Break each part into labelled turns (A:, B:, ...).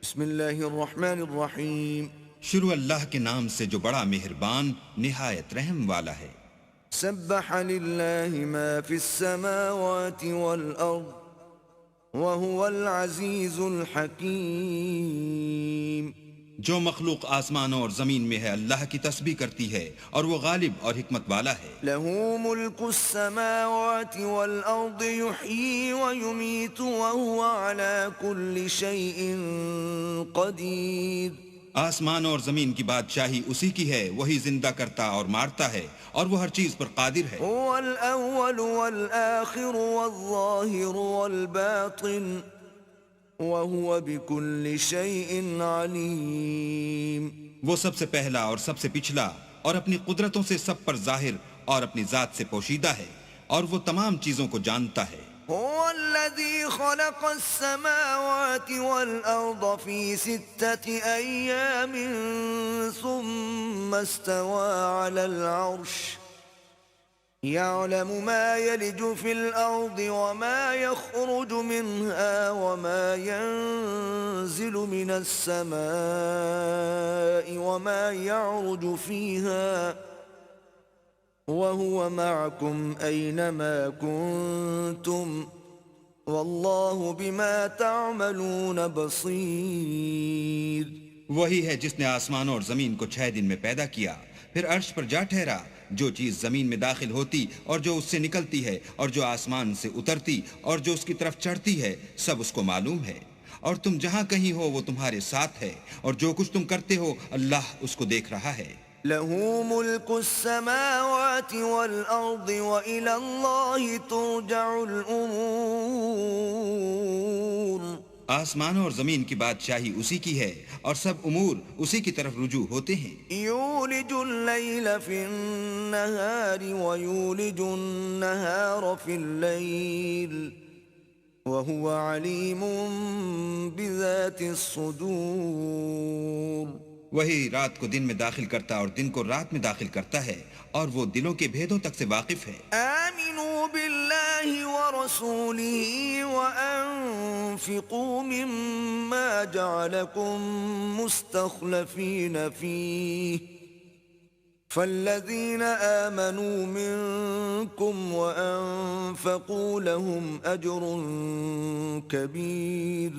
A: بسم اللہ الرحمن الرحیم.
B: شروع اللہ کے نام سے جو بڑا مہربان نہایت رحم والا ہے.
A: سبح للہ ما فی السماوات والارض وهو العزیز الحکیم.
B: جو مخلوق آسمانوں اور زمین میں ہے اللہ کی تسبیح کرتی ہے اور وہ غالب اور حکمت والا ہے.
A: له ملک السماوات والارض يحيي ويميت وهو على كل شيء قدیر.
B: آسمانوں اور زمین کی بادشاہی اسی کی ہے، وہی زندہ کرتا اور مارتا ہے اور وہ ہر چیز پر قادر ہے.
A: هو الاول والآخر والظاہر والباطن وهو بكل شيء علیم.
B: وہ سب سے پہلا اور سب سے پچھلا اور اپنی قدرتوں سے سب پر ظاہر اور اپنی ذات سے پوشیدہ ہے اور وہ تمام چیزوں کو جانتا ہے.
A: هو الذي خلق السماوات والأرض في 6 أيام ثم استوى على العرش يعلم ما يلج في الأرض وما يخرج منها وما ينزل من السماء وما يعرج فيها وَهُوَ مَعَكُمْ أَيْنَمَا كُنْتُمْ وَاللَّهُ بِمَا تَعْمَلُونَ بَصِيرٌ.
B: وہی ہے جس نے آسمانوں اور زمین کو 6 دن میں پیدا کیا، پھر عرش پر جا ٹھہرا. جو چیز زمین میں داخل ہوتی اور جو اس سے نکلتی ہے اور جو آسمان سے اترتی اور جو اس کی طرف چڑھتی ہے سب اس کو معلوم ہے. اور تم جہاں کہیں ہو وہ تمہارے ساتھ ہے اور جو کچھ تم کرتے ہو اللہ اس کو دیکھ رہا ہے.
A: له ملك السماوات والأرض وإلى الله ترجع الأمور.
B: آسمانوں اور زمین کی بادشاہی اسی کی ہے اور سب امور اسی کی طرف رجوع ہوتے ہیں.
A: يولج الليل في النهار ويولج النهار في الليل وهو عليم بذات الصدور.
B: وہی رات کو دن میں داخل کرتا اور دن کو رات میں داخل کرتا ہے اور وہ دلوں کے بھیدوں تک سے واقف ہے.
A: آمنوا باللہ ورسولہ وانفقوا مما جعلکم مستخلفین فیہ فالذین آمنوا منکم وانفقوا لهم اجر کبیر.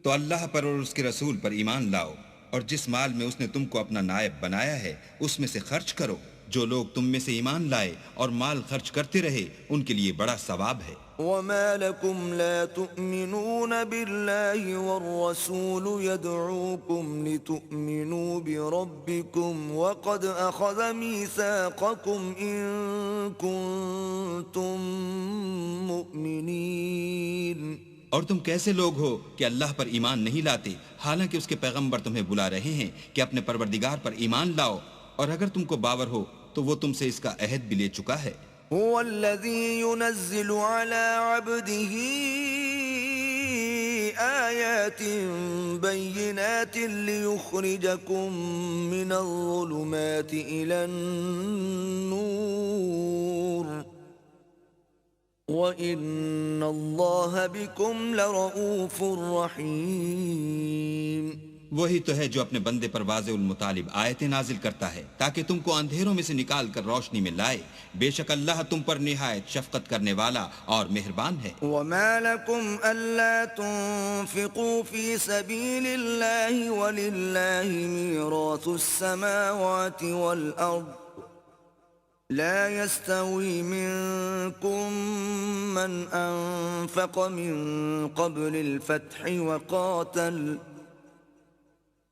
B: تو اللہ پر اور اس کے رسول پر ایمان لاؤ اور جس مال میں اس نے تم کو اپنا نائب بنایا ہے اس میں سے خرچ کرو. جو لوگ تم میں سے ایمان لائے اور مال خرچ کرتے رہے ان کے لیے بڑا ثواب ہے.
A: وما لكم لا تؤمنون بالله والرسول يدعوكم لتؤمنوا بربكم وقد أخذ ميثاقكم إن كنتم مؤمنين.
B: اور تم کیسے لوگ ہو کہ اللہ پر ایمان نہیں لاتے حالانکہ اس کے پیغمبر تمہیں بلا رہے ہیں کہ اپنے پروردگار پر ایمان لاؤ، اور اگر تم کو باور ہو تو وہ تم سے اس کا عہد بھی لے چکا ہے.
A: هو الذي ينزل على عبده آيات بينات ليخرجكم من الظلمات إلى النور وَإِنَّ اللَّهَ بِكُمْ لَرَؤُوفٌ رَحِيمٌ.
B: وہی تو ہے جو اپنے بندے پر واضح المطالب آیتیں نازل کرتا ہے تاکہ تم کو اندھیروں میں سے نکال کر روشنی میں لائے. بے شک اللہ تم پر نہایت شفقت کرنے والا اور مہربان ہے.
A: وَمَا لَكُمْ أَلَّا تُنْفِقُوا فِي سَبِيلِ اللَّهِ وَلِلَّهِ مِيرَاثُ السَّمَاوَاتِ وَالْأَرْضِ لا يستوي منكم من أنفق من قبل الفتح وقاتل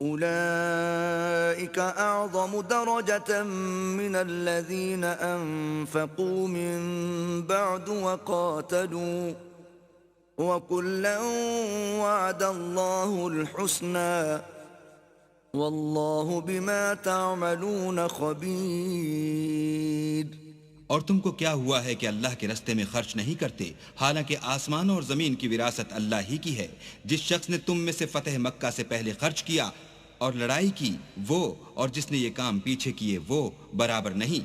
A: أولئك أعظم درجة من الذين أنفقوا من بعد وقاتلوا وكلا وعد الله الحسنى واللہ بما تعملون خبیر.
B: اور تم کو کیا ہوا ہے کہ اللہ کے رستے میں خرچ نہیں کرتے حالانکہ آسمانوں اور زمین کی وراثت اللہ ہی کی ہے. جس شخص نے تم میں سے فتح مکہ سے پہلے خرچ کیا اور لڑائی کی وہ اور جس نے یہ کام پیچھے کیے وہ برابر نہیں.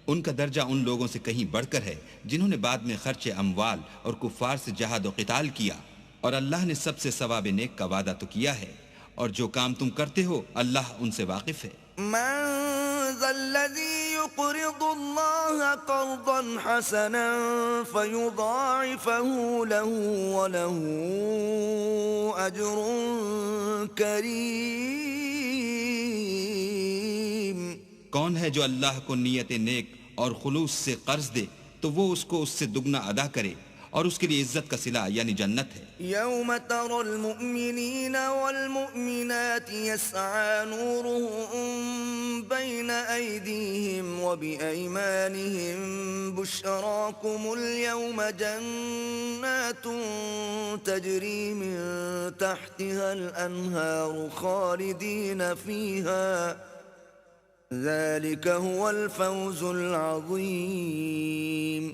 B: ان کا درجہ ان لوگوں سے کہیں بڑھ کر ہے جنہوں نے بعد میں خرچ اموال اور کفار سے جہاد و قتال کیا، اور اللہ نے سب سے ثواب نیک کا وعدہ تو کیا ہے، اور جو کام تم کرتے ہو اللہ ان سے واقف ہے۔
A: من ذا الذي يقرض الله قرضا حسنا فيضاعفه له وله أجر كريم؟
B: کون ہے جو اللہ کو نیت نیک اور خلوص سے قرض دے تو وہ اس کو اس سے دگنا ادا کرے اور اس کے لیے عزت کا صلہ یعنی جنت ہے۔
A: يوم ترى المؤمنين والمؤمنات يسعى نورهم بين أيديهم وبأيمانهم بشراكم اليوم جنات تجري من تحتها الأنهار خالدين فيها ذلك هو الفوز العظيم۔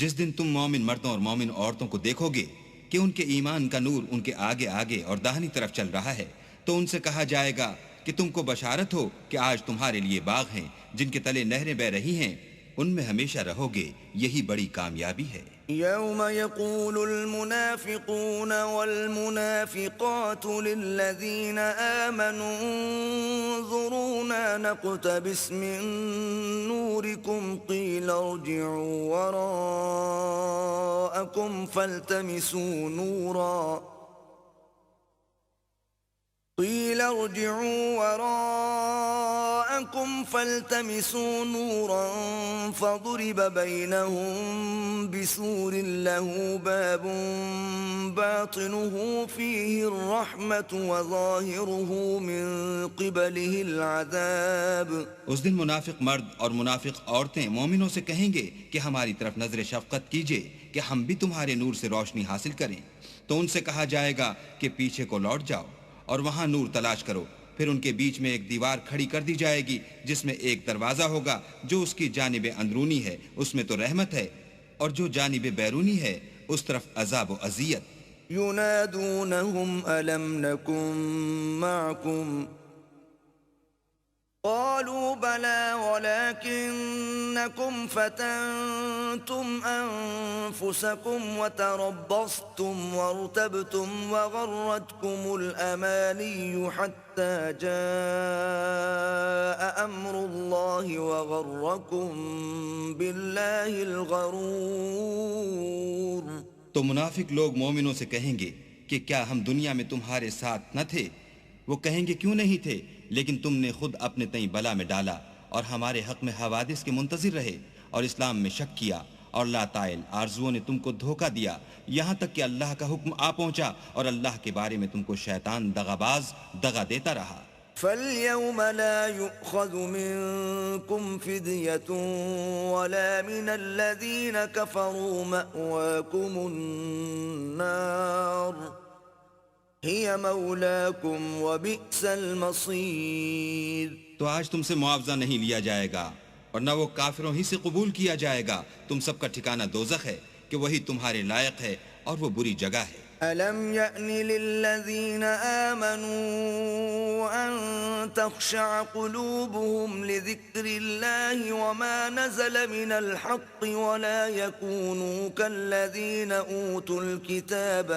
B: جس دن تم مومن مردوں اور مومن عورتوں کو دیکھو گے کہ ان کے ایمان کا نور ان کے آگے آگے اور داہنی طرف چل رہا ہے تو ان سے کہا جائے گا کہ تم کو بشارت ہو کہ آج تمہارے لیے باغ ہیں جن کے تلے نہریں بہ رہی ہیں، ان میں ہمیشہ رہو گے، یہی بڑی کامیابی ہے۔
A: يوم يقول المنافقون والمنافقات للذين آمنوا انظرونا نقتبس من نوركم قيل ارجعوا وراءكم فالتمسوا نورا قيل ارجعوا وراءكم فالتمسوا نورا فضرب بينهم بسور له باب باطنه فيه الرحمة وظاهره من قبله العذاب۔
B: اس دن منافق مرد اور منافق عورتیں مومنوں سے کہیں گے کہ ہماری طرف نظر شفقت کیجئے کہ ہم بھی تمہارے نور سے روشنی حاصل کریں، تو ان سے کہا جائے گا کہ پیچھے کو لوٹ جاؤ اور وہاں نور تلاش کرو، پھر ان کے بیچ میں ایک دیوار کھڑی کر دی جائے گی جس میں ایک دروازہ ہوگا، جو اس کی جانب اندرونی ہے اس میں تو رحمت ہے اور جو جانب بیرونی ہے اس طرف عذاب و اذیت۔
A: ينادونهم ألم نكن معكم قالوا بلى ولكنكم فتنتم أنفسكم وتربصتم وارتبتم وغرتكم الأماني حتى جاء أمر الله وغركم بالله الغرور۔
B: تو منافق لوگ مومنوں سے کہیں گے کہ کیا ہم دنیا میں تمہارے ساتھ نہ تھے؟ وہ کہیں گے کیوں نہیں تھے، لیکن تم نے خود اپنے تئیں بلا میں ڈالا اور ہمارے حق میں حوادث کے منتظر رہے اور اسلام میں شک کیا اور لا طائل آرزوؤں نے تم کو دھوکہ دیا، یہاں تک کہ اللہ کا حکم آ پہنچا اور اللہ کے بارے میں تم کو شیطان دغاباز دغا دیتا رہا۔
A: فاليوم لا يؤخذ منكم فدية ولا من الذين كفروا مأواكم النار هي مولاكم وبئس المصير۔
B: تو آج تم سے معاوضہ نہیں لیا جائے گا اور نہ وہ کافروں ہی سے قبول کیا جائے گا، تم سب کا ٹھکانہ دوزخ ہے کہ وہی تمہارے لائق ہے اور وہ بری جگہ ہے۔
A: ألم يأن للذين آمنوا أن تخشع قلوبهم لذكر الله وما نزل من الحق ولا يكونوا كالذين أوتوا الكتاب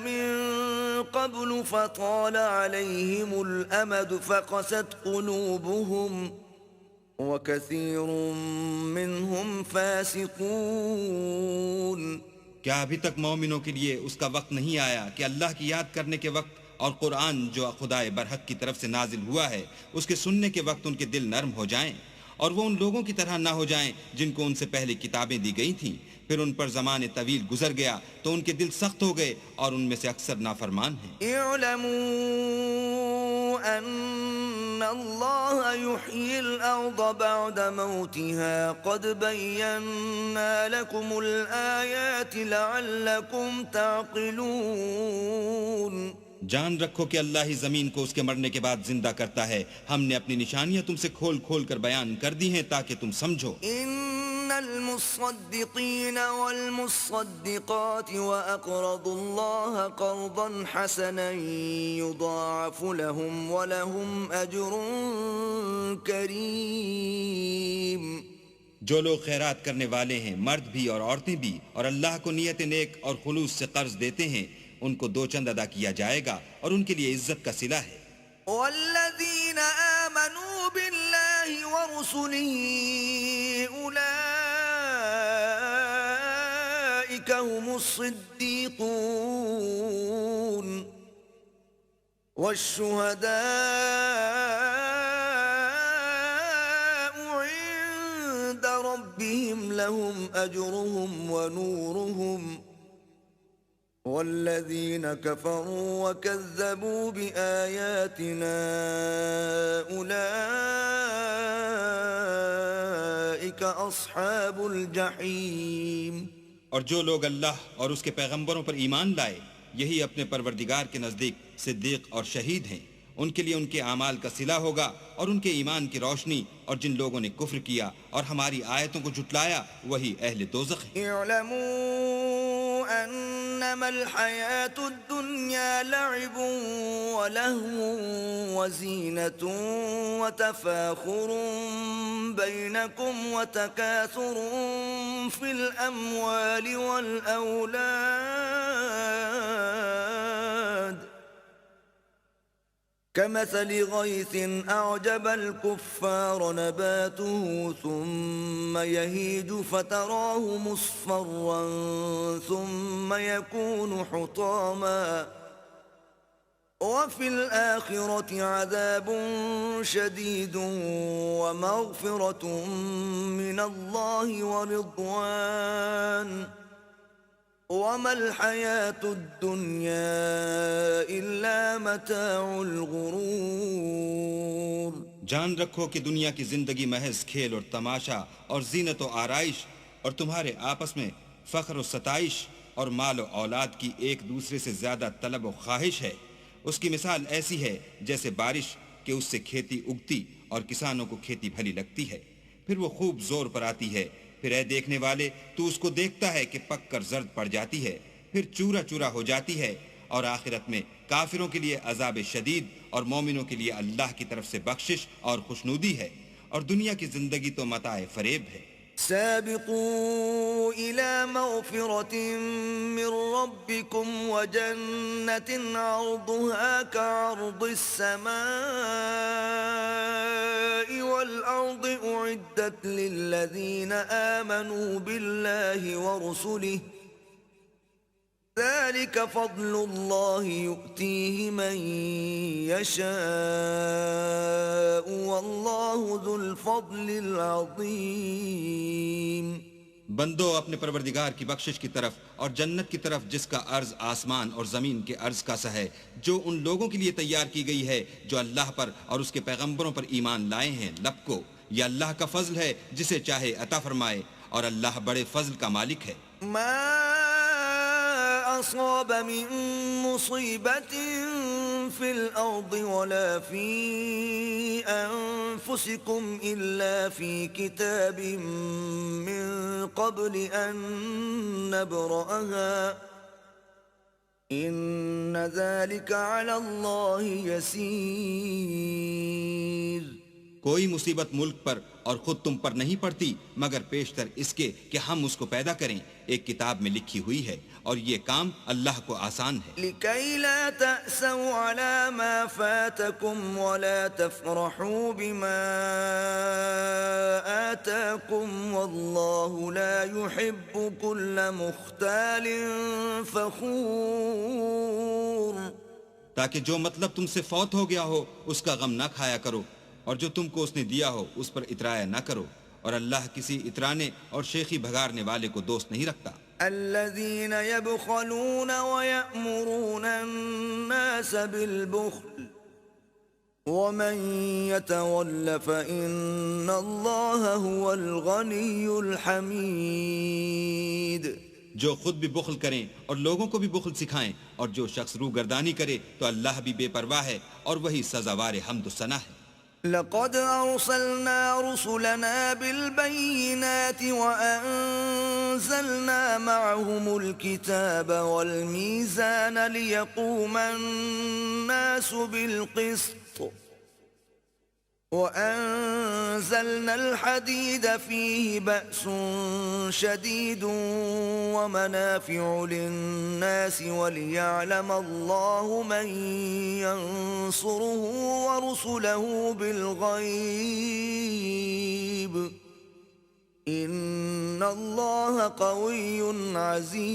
A: من قبل فطال عليهم الأمد فقست قلوبهم وكثير منهم فاسقون۔
B: کیا ابھی تک مومنوں کے لیے اس کا وقت نہیں آیا کہ اللہ کی یاد کرنے کے وقت اور قرآن جو خدائے برحق کی طرف سے نازل ہوا ہے اس کے سننے کے وقت ان کے دل نرم ہو جائیں اور وہ ان لوگوں کی طرح نہ ہو جائیں جن کو ان سے پہلے کتابیں دی گئی تھیں، پھر ان پر زمانے طویل گزر گیا تو ان کے دل سخت ہو گئے اور ان میں سے اکثر نافرمان ہیں۔
A: اعلموا ان اللہ یحیی الارض بعد موتها قد بینا لکم الآیات لعلکم تعقلون۔
B: جان رکھو کہ اللہ ہی زمین کو اس کے مرنے کے بعد زندہ کرتا ہے، ہم نے اپنی نشانیاں تم سے کھول کھول کر بیان کر دی ہیں تاکہ تم سمجھو۔
A: ان المصدقین والمصدقات واقرضوا اللہ قرضا حسنا یضاعف لهم ولهم اجر کریم۔
B: جو لوگ خیرات کرنے والے ہیں، مرد بھی اور عورتیں بھی، اور اللہ کو نیت نیک اور خلوص سے قرض دیتے ہیں، ان کو 2 چند ادا کیا جائے گا اور ان کے لیے عزت کا صلہ ہے۔
A: والذين آمنوا بالله ورسله أولئك هم الصديقون والشهداء عند ربهم لهم أجرهم ونورهم والذين كفروا وكذبوا بآياتنا أولئك أصحاب الجحيم۔
B: اور جو لوگ اللہ اور اس کے پیغمبروں پر ایمان لائے، یہی اپنے پروردگار کے نزدیک صدیق اور شہید ہیں، ان کے لیے ان کے اعمال کا صلہ ہوگا اور ان کے ایمان کی روشنی، اور جن لوگوں نے کفر کیا اور ہماری آیتوں کو جھٹلایا وہی اہل دوزخ ہیں۔
A: اعلموا انما الحیاة الدنیا لعب ولہو وزینة وتفاخر بینکم وتکاثر فی الاموال والأولاد كمثل غيث أعجب الكفار نباته ثم يهيج فتراه مصفرا ثم يكون حطاما وفي الآخرة عذاب شديد ومغفرة من الله ورضوان وما الحياة الدنيا إلا متاع الغرور۔
B: جان رکھو کہ دنیا کی زندگی محض کھیل اور تماشا اور زینت و آرائش اور تمہارے آپس میں فخر و ستائش اور مال و اولاد کی ایک دوسرے سے زیادہ طلب و خواہش ہے۔ اس کی مثال ایسی ہے جیسے بارش کہ اس سے کھیتی اگتی اور کسانوں کو کھیتی بھلی لگتی ہے، پھر وہ خوب زور پر آتی ہے، پھر اے دیکھنے والے تو اس کو دیکھتا ہے کہ پک کر زرد پڑ جاتی ہے، پھر چورا چورا ہو جاتی ہے، اور آخرت میں کافروں کے لیے عذاب شدید اور مومنوں کے لیے اللہ کی طرف سے بخشش اور خوشنودی ہے، اور دنیا کی زندگی تو متاع فریب ہے۔
A: سابقوا إلى مغفرة من ربكم وجنة عرضها كعرض السماء والأرض أعدت للذين آمنوا بالله ورسله ذلك فضل الله يؤتيه من يشاء والله ذو الفضل العظيم۔
B: بندو اپنے پروردگار کی بخشش کی طرف اور جنت کی طرف جس کا عرض آسمان اور زمین کے عرض کا سا ہے، جو ان لوگوں کے لیے تیار کی گئی ہے جو اللہ پر اور اس کے پیغمبروں پر ایمان لائے ہیں، لبکو یہ اللہ کا فضل ہے جسے چاہے عطا فرمائے، اور اللہ بڑے فضل کا مالک ہے۔
A: أصاب من مصيبة في الأرض ولا في أنفسكم إلا في كتاب من قبل أن نبرأها إن ذلك على الله يسير۔
B: کوئی مصیبت ملک پر اور خود تم پر نہیں پڑتی مگر پیشتر اس کے کہ ہم اس کو پیدا کریں، ایک کتاب میں لکھی ہوئی ہے، اور یہ کام اللہ کو آسان ہے۔
A: لِكَيْ لَا تَأْسَوْا عَلَى مَا فَاتَكُمْ وَلَا تَفْرَحُوا بِمَا آتَاكُمْ وَاللَّهُ لَا يُحِبُّ كُلَّ مُخْتَالٍ فَخُورٍ۔
B: تاکہ جو مطلب تم سے فوت ہو گیا ہو اس کا غم نہ کھایا کرو، اور جو تم کو اس نے دیا ہو اس پر اترایا نہ کرو، اور اللہ کسی اترانے اور شیخی بھگارنے والے کو دوست نہیں رکھتا۔
A: الذين يبخلون ويأمرون الناس بالبخل ومن يتول فإن الله هو الغني الحميد۔
B: جو خود بھی بخل کریں اور لوگوں کو بھی بخل سکھائیں، اور جو شخص روگردانی کرے تو اللہ بھی بے پرواہ ہے اور وہی سزاوار حمد و ثنا ہے۔
A: لقد أرسلنا رسلنا بالبينات وأنزلنا معهم الكتاب والميزان ليقوم الناس بالقسط وأنزلنا أنزلنا الحديد فيه بأس شديد ومنافع للناس وليعلم الله من ينصره ورسله بالغيب إن الله قوي عزيز.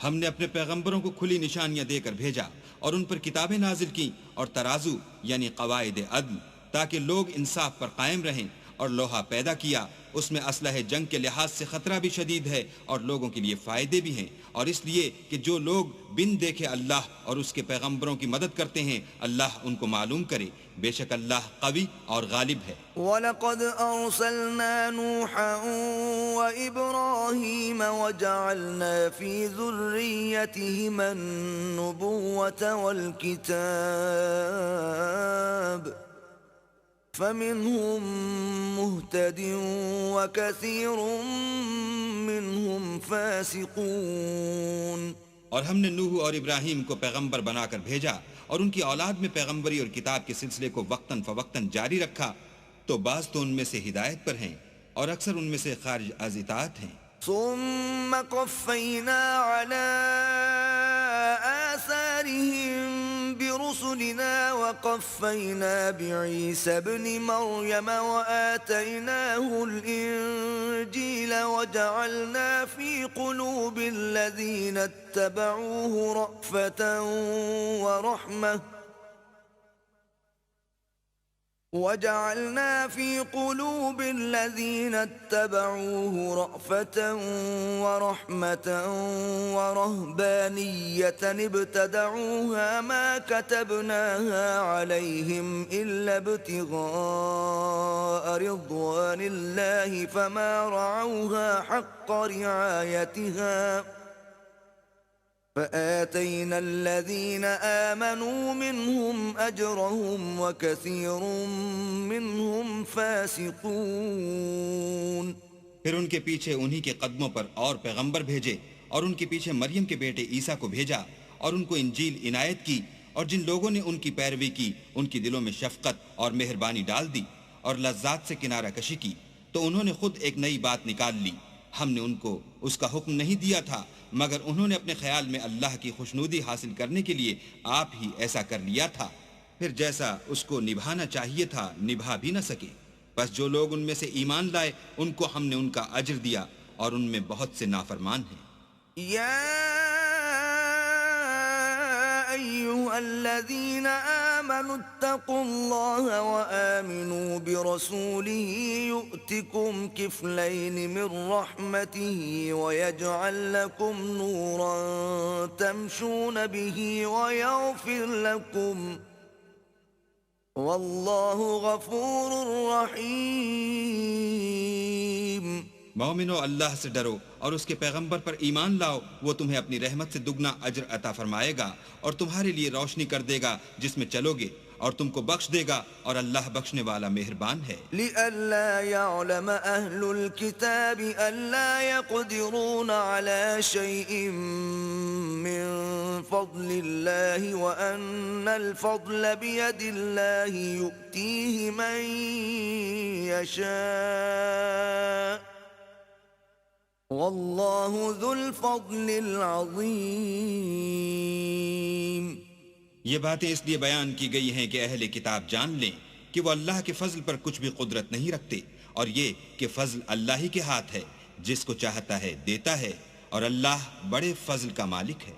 B: ہم نے اپنے پیغمبروں کو کھلی نشانیاں دے کر بھیجا اور ان پر کتابیں نازل کی اور ترازو یعنی قواعد عدل تاکہ لوگ انصاف پر قائم رہیں، اور لوہا پیدا کیا، اس میں اسلحہ جنگ کے لحاظ سے خطرہ بھی شدید ہے اور لوگوں کے لیے فائدے بھی ہیں، اور اس لیے کہ جو لوگ بن دیکھے اللہ اور اس کے پیغمبروں کی مدد کرتے ہیں اللہ ان کو معلوم کرے، بے شک اللہ قوی اور غالب ہے.
A: وَلَقَدْ أَرْسَلْنَا نُوحًا وَإِبْرَاهِيمَ وَجَعَلْنَا فِي ذُرِّيَّتِهِمَا النُّبُوَّةَ وَالْكِتَابَ فَمِنْهُمْ مُهْتَدٍ وَكَثِيرٌ مِّنْهُمْ فَاسِقُونَ.
B: اور ہم نے نوح اور ابراہیم کو پیغمبر بنا کر بھیجا اور ان کی اولاد میں پیغمبری اور کتاب کے سلسلے کو وقتاً فوقتاً جاری رکھا، تو بعض تو ان میں سے ہدایت پر ہیں اور اکثر ان میں سے خارج از اطاعت ہیں.
A: ثم قفينا على آثارهم برسلنا وقفينا بعيسى ابن مريم وآتيناه الإنجيل وجعلنا في قلوب الذين اتبعوه رأفة ورحمة ورهبانية ابتدعوها ما كتبناها عليهم إلا ابتغاء رضوان الله فما رعوها حق رعايتها فآتينا الذين آمنوا منهم أجرهم وكثير منهم فاسقون.
B: پھر ان کے پیچھے انہی کے قدموں پر اور پیغمبر بھیجے اور ان کے پیچھے مریم کے بیٹے عیسیٰ کو بھیجا اور ان کو انجیل عنایت کی، اور جن لوگوں نے ان کی پیروی کی ان کی دلوں میں شفقت اور مہربانی ڈال دی اور لذات سے کنارہ کشی کی، تو انہوں نے خود ایک نئی بات نکال لی. ہم نے ان کو اس کا حکم نہیں دیا تھا مگر انہوں نے اپنے خیال میں اللہ کی خوشنودی حاصل کرنے کے لیے آپ ہی ایسا کر لیا تھا، پھر جیسا اس کو نبھانا چاہیے تھا نبھا بھی نہ سکے. بس جو لوگ ان میں سے ایمان لائے ان کو ہم نے ان کا اجر دیا اور ان میں بہت سے نافرمان ہیں.
A: یا ایھا الذین آمنوا اتقوا اللہ وآمنوا برسولہ یؤتکم کفلین من رحمتہ ویجعل لکم نورا تمشون بہ ویغفر لکم واللہ غفور رحیم.
B: مومنو، اللہ سے ڈرو اور اس کے پیغمبر پر ایمان لاؤ، وہ تمہیں اپنی رحمت سے دگنا اجر عطا فرمائے گا اور تمہارے لیے روشنی کر دے گا جس میں چلو گے، اور تم کو بخش دے گا، اور اللہ بخشنے والا مہربان ہے.
A: لئلا يعلم أهل الكتاب ألا يقدرون على شيء من فضل الله وأن الفضل بيد الله يؤتيه من يشاء والله ذو الفضل العظيم.
B: یہ باتیں اس لیے بیان کی گئی ہیں کہ اہل کتاب جان لیں کہ وہ اللہ کے فضل پر کچھ بھی قدرت نہیں رکھتے، اور یہ کہ فضل اللہ ہی کے ہاتھ ہے، جس کو چاہتا ہے دیتا ہے، اور اللہ بڑے فضل کا مالک ہے.